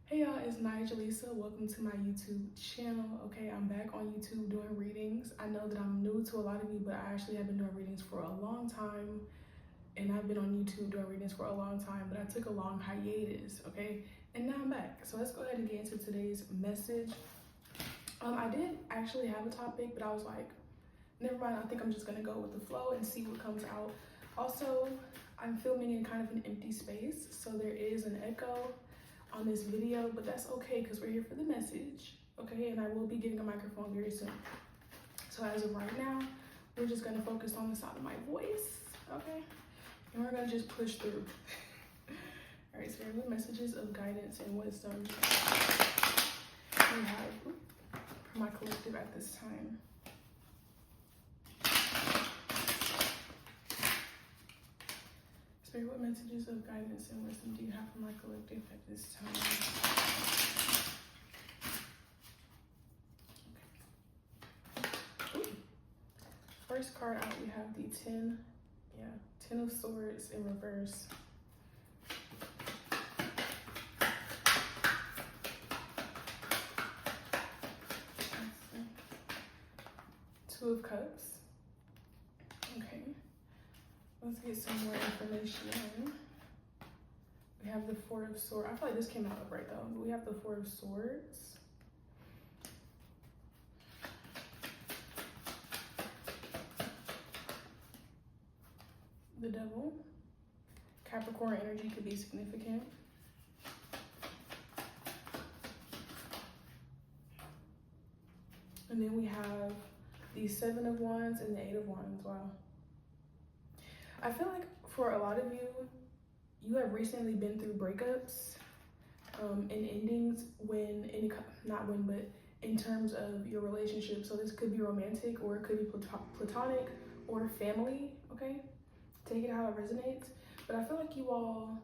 Hey y'all, it's Nigelisa. Welcome to my YouTube channel. Okay, I'm back on YouTube doing readings. I know that I'm new to a lot of you, but I actually have been doing readings for a long time. And I've been on YouTube doing readings for a long time, but I took a long hiatus, okay? And now I'm back. So let's go ahead and get into today's message. I did actually have a topic, but I was like, never mind, I think I'm just gonna go with the flow and see what comes out. Also, I'm filming in kind of an empty space, so there is an echo on this video, but that's okay because we're here for the message, okay? And I will be getting a microphone very soon. So as of right now, we're just gonna focus on the sound of my voice, okay? And we're gonna just push through. All right, so here are the messages of guidance and wisdom we have for my collective at this time. Spirit, what messages of guidance and wisdom do you have for my collective at this time? Okay. First card out, we have the 10 of Swords in reverse. Two of Cups. Okay. Let's get some more information. We have the Four of Swords. I feel like this came out right though, but we have the Four of Swords. The Devil. Capricorn energy could be significant. And then we have the Seven of Wands and the Eight of Wands. Wow. I feel like for a lot of you, you have recently been through breakups and endings but in terms of your relationship. So this could be romantic, or it could be platonic, or family, okay? Take it how it resonates. But I feel like you all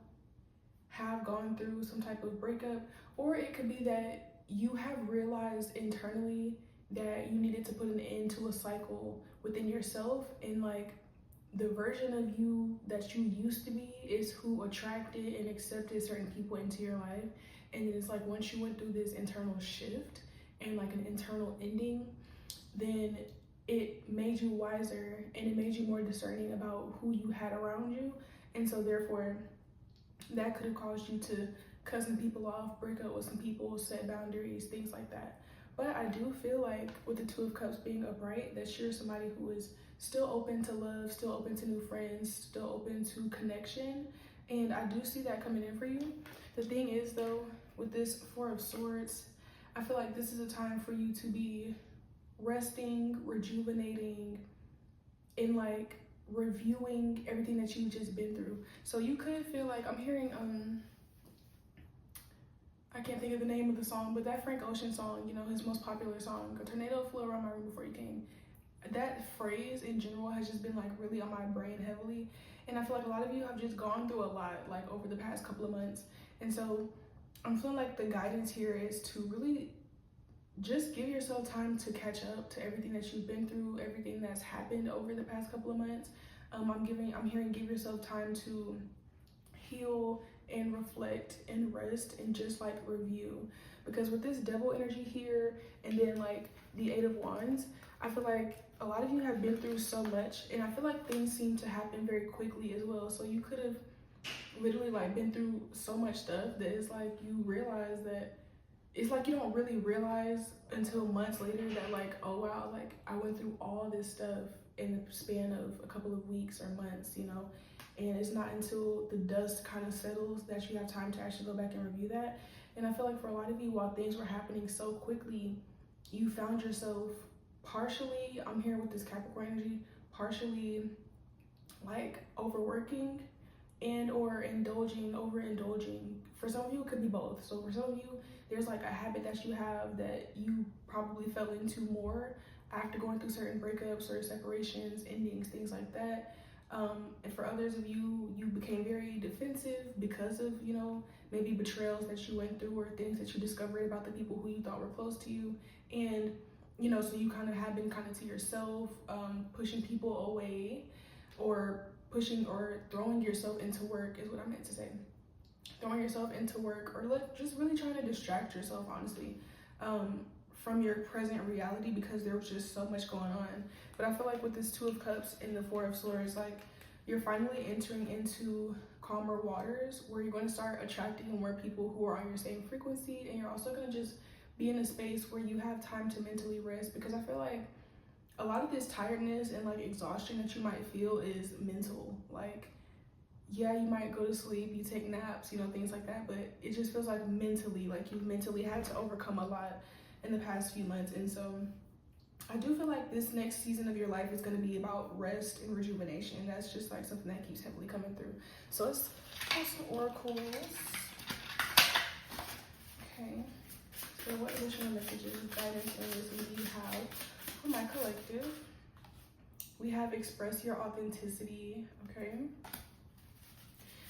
have gone through some type of breakup, or it could be that you have realized internally that you needed to put an end to a cycle within yourself, and like the version of you that you used to be is who attracted and accepted certain people into your life. And it's like once you went through this internal shift and like an internal ending, then it made you wiser and it made you more discerning about who you had around you. And so therefore that could have caused you to cut some people off, break up with some people, set boundaries, things like that. But I do feel like with the Two of Cups being upright, that you're somebody who is still open to love, still open to new friends, still open to connection. And I do see that coming in for you. The thing is though, with this Four of Swords, I feel like this is a time for you to be resting, rejuvenating, and like reviewing everything that you've just been through. So you could feel like, I'm hearing, I can't think of the name of the song, but that Frank Ocean song, you know, his most popular song, "A Tornado Flew Around My Room Before You Came." That phrase in general has just been like really on my brain heavily. And I feel like a lot of you have just gone through a lot like over the past couple of months. And so I'm feeling like the guidance here is to really just give yourself time to catch up to everything that you've been through, everything that's happened over the past couple of months. I'm hearing give yourself time to heal and reflect and rest and just like review. Because with this Devil energy here and then like the Eight of Wands, I feel like a lot of you have been through so much, and I feel like things seem to happen very quickly as well. So you could have literally like been through so much stuff that it's like you realize that it's like you don't really realize until months later that like, oh wow, like I went through all this stuff in the span of a couple of weeks or months, you know. And it's not until the dust kind of settles that you have time to actually go back and review that. And I feel like for a lot of you, while things were happening so quickly, you found yourself partially, I'm here with this Capricorn energy, partially like overworking and or overindulging. For some of you, it could be both. So for some of you, there's like a habit that you have that you probably fell into more after going through certain breakups or separations, endings, things like that. And for others of you, you became very defensive because of, you know, maybe betrayals that you went through or things that you discovered about the people who you thought were close to you. And, you know, so you kind of have been kind of to yourself, pushing people away or pushing or throwing yourself into work is what I meant to say. throwing yourself into work, or like just really trying to distract yourself, honestly, from your present reality, because there was just so much going on. But I feel like with this Two of Cups and the Four of Swords, like you're finally entering into calmer waters where you're going to start attracting more people who are on your same frequency, and you're also going to just be in a space where you have time to mentally rest, because I feel like a lot of this tiredness and like exhaustion that you might feel is mental. Like, yeah, you might go to sleep, you take naps, you know, things like that, but it just feels like mentally, like you've mentally had to overcome a lot in the past few months. And so I do feel like this next season of your life is going to be about rest and rejuvenation. And that's just like something that keeps heavily coming through. So let's have some oracles. Okay. So what additional messages, guidance, and wisdom do you have for my collective? We have express your authenticity. Okay.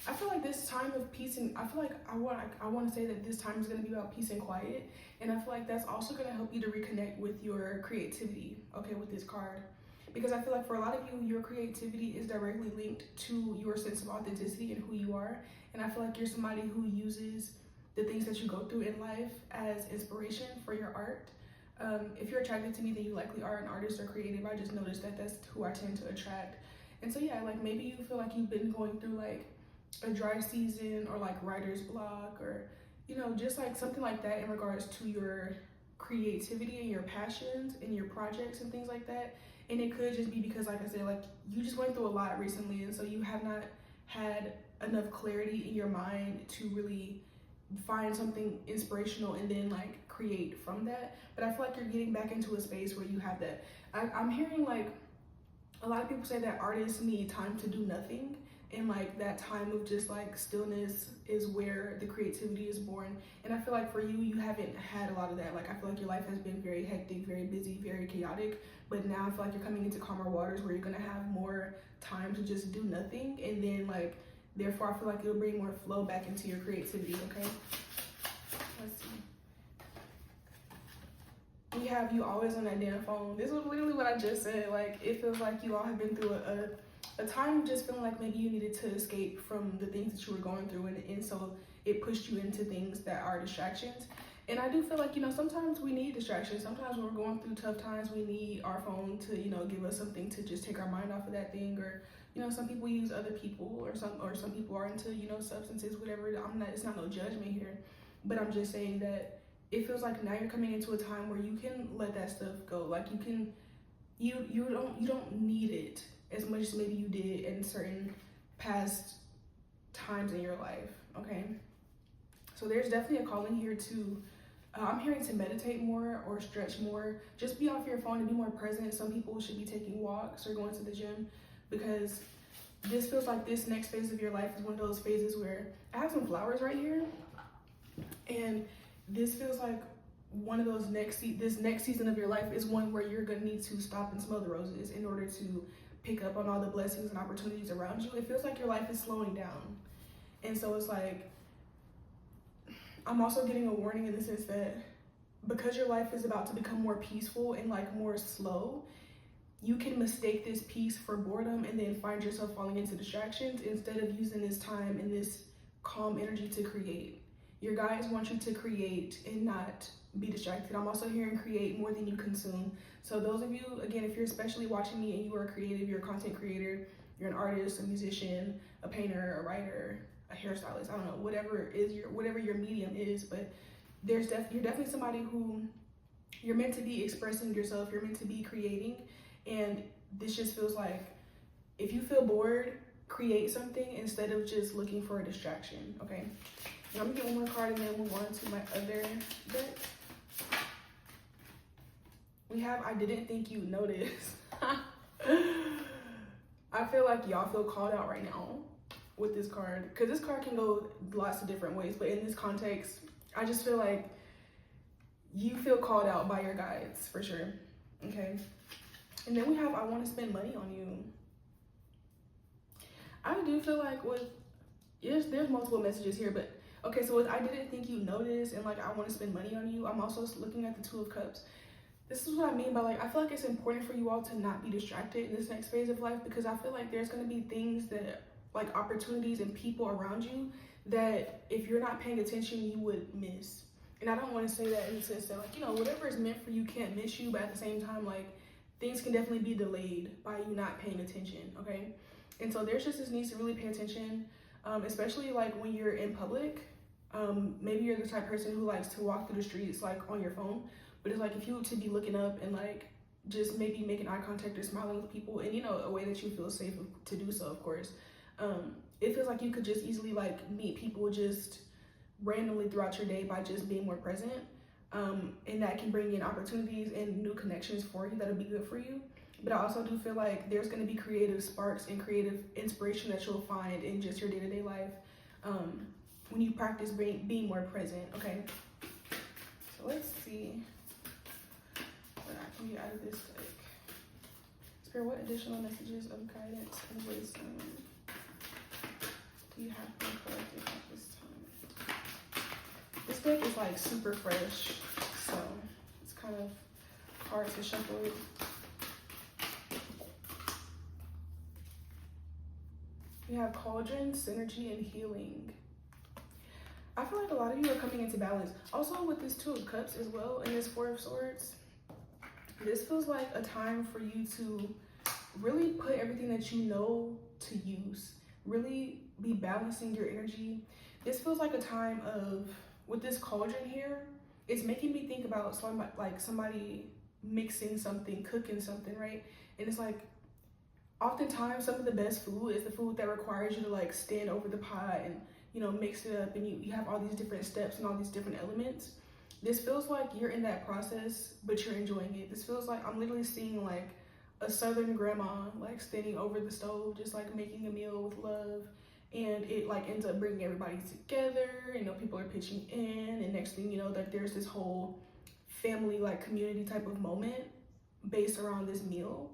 I feel like this time of peace, and I feel like I want to say that this time is going to be about peace and quiet, and I feel like that's also going to help you to reconnect with your creativity, okay, with this card, because I feel like for a lot of you, your creativity is directly linked to your sense of authenticity and who you are, and I feel like you're somebody who uses the things that you go through in life as inspiration for your art. If you're attracted to me, then you likely are an artist or creative. I just noticed that that's who I tend to attract. And so yeah, like maybe you feel like you've been going through like a dry season or like writer's block, or you know, just like something like that in regards to your creativity and your passions and your projects and things like that. And it could just be because, like I said, like you just went through a lot recently, and so you have not had enough clarity in your mind to really find something inspirational and then like create from that. But I feel like you're getting back into a space where you have that. I'm hearing like a lot of people say that artists need time to do nothing, and like that time of just like stillness is where the creativity is born. And I feel like for you, you haven't had a lot of that. Like I feel like your life has been very hectic, very busy, very chaotic, but now I feel like you're coming into calmer waters where you're gonna have more time to just do nothing, and then like therefore I feel like it'll bring more flow back into your creativity. Okay, let's see. We have you always on that damn phone. This was literally what I just said. Like it feels like you all have been through a time of just feeling like maybe you needed to escape from the things that you were going through, and so it pushed you into things that are distractions. And I do feel like, you know, sometimes we need distractions. Sometimes when we're going through tough times, we need our phone to, you know, give us something to just take our mind off of that thing. Or, you know, some people use other people, or some people are into, you know, substances, whatever. It's not no judgment here, but I'm just saying that it feels like now you're coming into a time where you can let that stuff go. Like you don't need it as much as maybe you did in certain past times in your life. Okay, so there's definitely a calling here to I'm hearing to meditate more or stretch more. Just be off your phone and be more present. Some people should be taking walks or going to the gym, because this feels like this next phase of your life is one of those phases where I have some flowers right here, and this feels like one of those this next season of your life is one where you're gonna need to stop and smell the roses in order to pick up on all the blessings and opportunities around you. It feels like your life is slowing down. And so it's like, I'm also getting a warning in the sense that because your life is about to become more peaceful and like more slow, you can mistake this peace for boredom and then find yourself falling into distractions instead of using this time and this calm energy to create. Your guides want you to create and not be distracted. I'm also hearing create more than you consume. So those of you, again, if you're especially watching me and you are creative, you're a content creator, you're an artist, a musician, a painter, a writer, a hairstylist, I don't know, whatever your medium is, but you're definitely somebody who you're meant to be expressing yourself, you're meant to be creating, and this just feels like if you feel bored, create something instead of just looking for a distraction. Okay, and I'm gonna get one more card and then move on to my other deck. We have I didn't think you'd notice. I feel like y'all feel called out right now with this card, because this card can go lots of different ways, but in this context, I just feel like you feel called out by your guides for sure. Okay, and then we have I want to spend money on you. I do feel like there's multiple messages here, but okay, so with I didn't think you noticed and like I want to spend money on you, I'm also looking at the Two of Cups. This is what I mean by like, I feel like it's important for you all to not be distracted in this next phase of life, because I feel like there's going to be things that like opportunities and people around you that if you're not paying attention, you would miss. And I don't want to say that in the sense that, like, you know, whatever is meant for you can't miss you, but at the same time, like, things can definitely be delayed by you not paying attention, okay? And so there's just this need to really pay attention, especially, like, when you're in public. Maybe you're the type of person who likes to walk through the streets, like, on your phone, but it's like if you were to be looking up and, like, just maybe making eye contact or smiling with people, and, you know, a way that you feel safe to do so, of course. It feels like you could just easily, like, meet people just randomly throughout your day by just being more present. And that can bring in opportunities and new connections for you that'll be good for you. But I also do feel like there's going to be creative sparks and creative inspiration that you'll find in just your day-to-day life when you practice being more present, okay? So let's see what I can get out of this deck. Spirit, what additional messages of guidance and wisdom do you have for the collective at this time? This deck is like super fresh, so it's kind of hard to shuffle it. We have cauldron, synergy, and healing. I feel like a lot of you are coming into balance. Also with this Two of Cups as well and this Four of Swords, this feels like a time for you to really put everything that you know to use. Really be balancing your energy. This feels like a time of, with this cauldron here, it's making me think about somebody mixing something, cooking something, right? And it's like, oftentimes some of the best food is the food that requires you to like stand over the pot and, you know, mix it up, and you have all these different steps and all these different elements. This feels like you're in that process, but you're enjoying it. This feels like I'm literally seeing like a Southern grandma like standing over the stove, just like making a meal with love. And it like ends up bringing everybody together, you know, people are pitching in, and next thing you know, that there's this whole family like community type of moment based around this meal.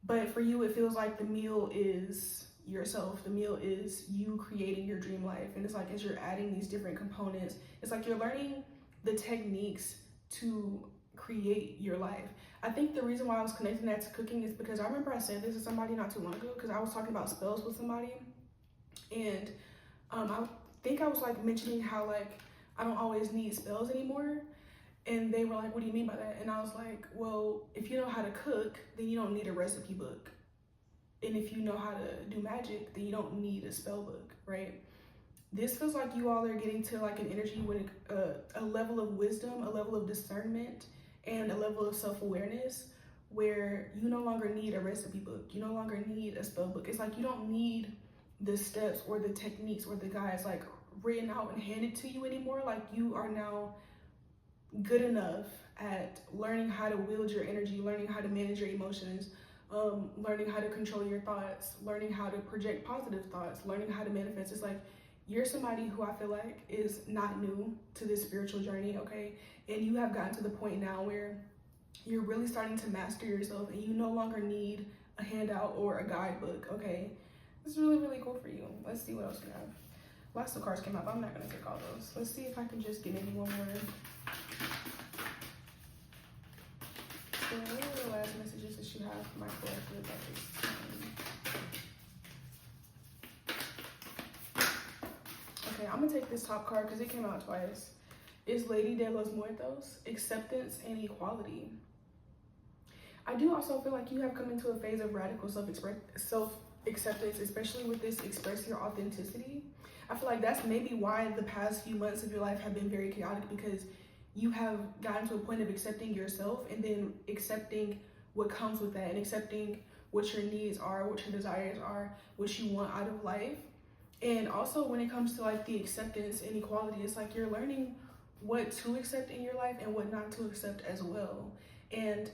But for you, it feels like the meal is yourself. The meal is you creating your dream life. And it's like, as you're adding these different components, it's like you're learning the techniques to create your life. I think the reason why I was connecting that to cooking is because I remember I said this to somebody not too long ago, because I was talking about spells with somebody. And I think I was like mentioning how like I don't always need spells anymore. And they were like, what do you mean by that? And I was like, well, if you know how to cook, then you don't need a recipe book. And if you know how to do magic, then you don't need a spell book, right? This feels like you all are getting to like an energy with a level of wisdom, a level of discernment, and a level of self-awareness where you no longer need a recipe book. You no longer need a spell book. It's like you don't need the steps or the techniques or the guides like written out and handed to you anymore. Like you are now good enough at learning how to wield your energy, learning how to manage your emotions, learning how to control your thoughts, learning how to project positive thoughts, learning how to manifest. It's like you're somebody who I feel like is not new to this spiritual journey, okay? And you have gotten to the point now where you're really starting to master yourself, and you no longer need a handout or a guidebook, okay? This is really, really cool for you. Let's see what else we have. Lots of cards came up. I'm not gonna take all those. Let's see if I can just get maybe one more. So what are the last messages that you have for my collective at this time? Okay, I'm gonna take this top card because it came out twice. It's Lady de los Muertos, acceptance and equality. I do also feel like you have come into a phase of radical self-acceptance, especially with this express your authenticity. I feel like that's maybe why the past few months of your life have been very chaotic, because you have gotten to a point of accepting yourself and then accepting what comes with that, and accepting what your needs are, what your desires are, what you want out of life. And also when it comes to like the acceptance and equality, it's like you're learning what to accept in your life and what not to accept as well. And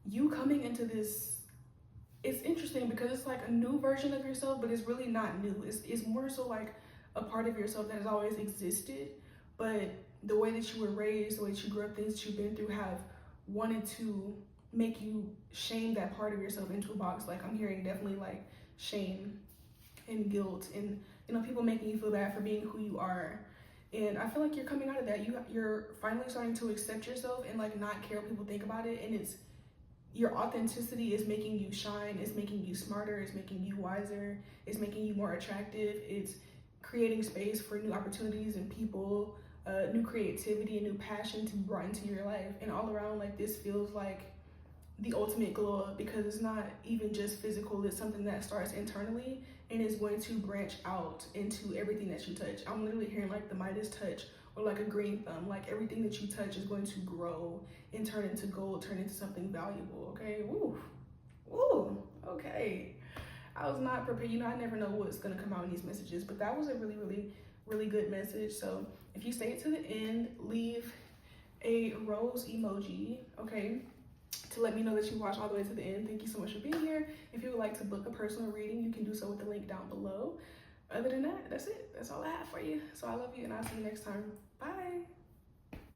you coming into this, it's interesting because it's like a new version of yourself, but it's really not new. It's more so like a part of yourself that has always existed, but the way that you were raised, the way that you grew up, things that you've been through have wanted to make you shame that part of yourself into a box. Like I'm hearing definitely like shame and guilt, and you know, people making you feel bad for being who you are. And I feel like you're coming out of that. You're finally starting to accept yourself and like not care what people think about it. And it's your authenticity is making you shine. It's making you smarter. It's making you wiser. It's making you more attractive. It's creating space for new opportunities and people, new creativity and new passion to be brought into your life. And all around, like, this feels like the ultimate glow up, because it's not even just physical, it's something that starts internally and is going to branch out into everything that you touch. I'm literally hearing like the Midas touch, or like a green thumb, like everything that you touch is going to grow and turn into gold, turn into something valuable. Okay, woo, okay. I was not prepared. You know, I never know what's gonna come out in these messages, but that was a really good message. So if you stay to the end, leave a rose emoji, okay, to let me know that you watched all the way to the end. Thank you so much for being here. If you would like to book a personal reading, you can do so with the link down below. Other than that, that's it. That's all I have for you. So I love you, and I'll see you next time. Bye.